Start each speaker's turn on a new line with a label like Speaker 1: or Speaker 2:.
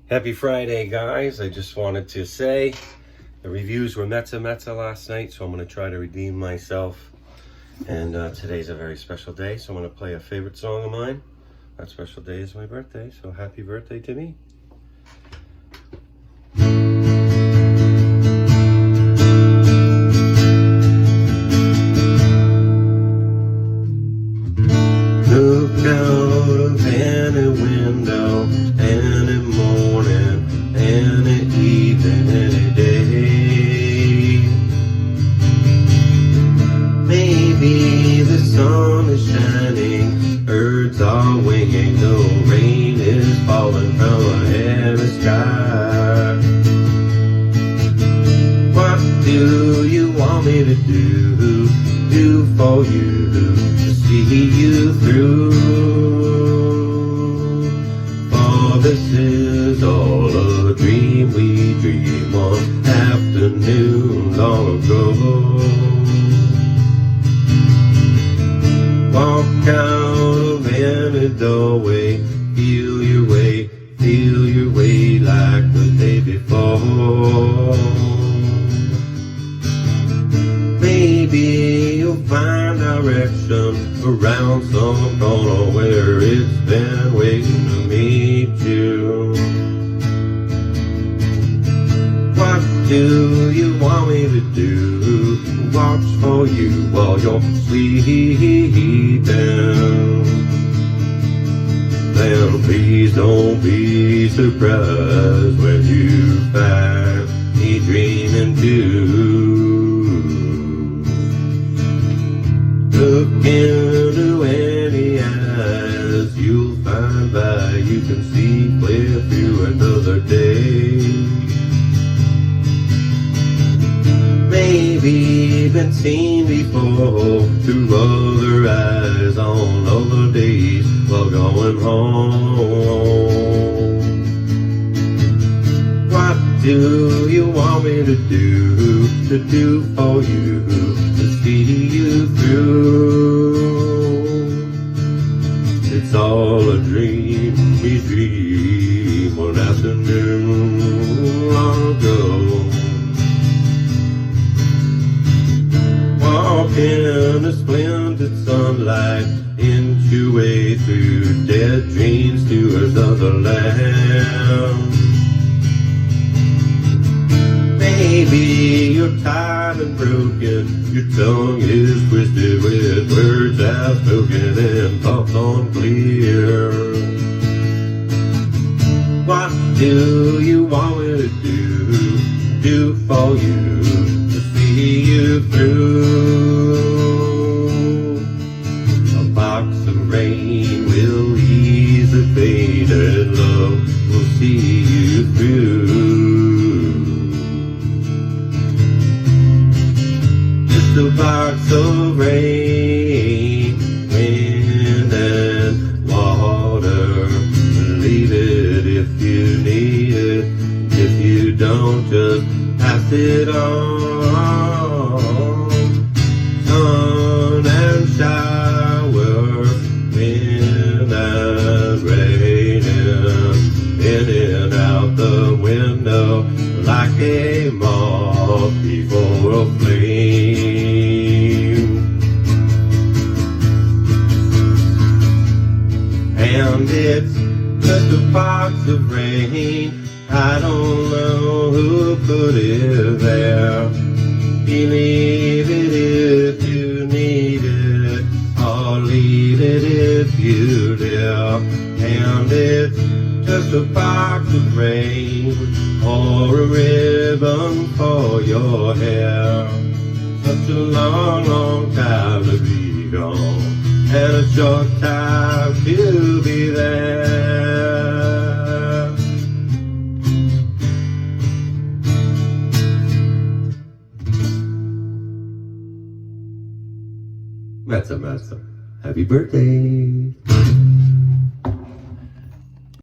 Speaker 1: Happy Friday, guys. I just wanted to say the reviews were Mezza last night, so I'm going to try to redeem myself. And today's a very special day, so I'm going to play a favorite song of mine. That special day is my birthday, so happy birthday to me. Look out of any window, any morning, any evening, any day. Maybe the sun is shining, birds are winging, no rain is falling from a heavy sky. What do you want me to do for you, to see you through? For this is all a dream we dreamed one afternoon long ago. Walk out of any doorway, feel your way like the day before. Maybe you'll find direction around some corner where it's been waiting to meet you. What do you want me to do? Watch for you while you're sleeping. Then please don't be surprised when you find me dreaming too. Look into any eyes, you'll find by you can see clear through another day. Maybe been seen before through other eyes on other days while going home. What do you want me to do for you, to see you through? It's all a dream we dreamed one afternoon long ago. Walk in the splendid sunlight, inch your way through dead dreams to another land. Maybe you're tired and broken, your tongue is twisted with words I've spoken and thoughts unclear. What do you want me to do for you, to see you through? A box of rain will ease the pain and love will see you through. A box of rain, wind and water. Leave it if you need it. If you don't, just pass it on. Sun and shower, wind and rain, in and out the window like a moth before a flame. And it's just a box of rain, I don't know who put it there. Believe it if you need it, or leave it if you dare. And it's just a box of rain, or a ribbon for your hair. Such a long time to be gone, and a short time to be there. Mezza. Happy birthday.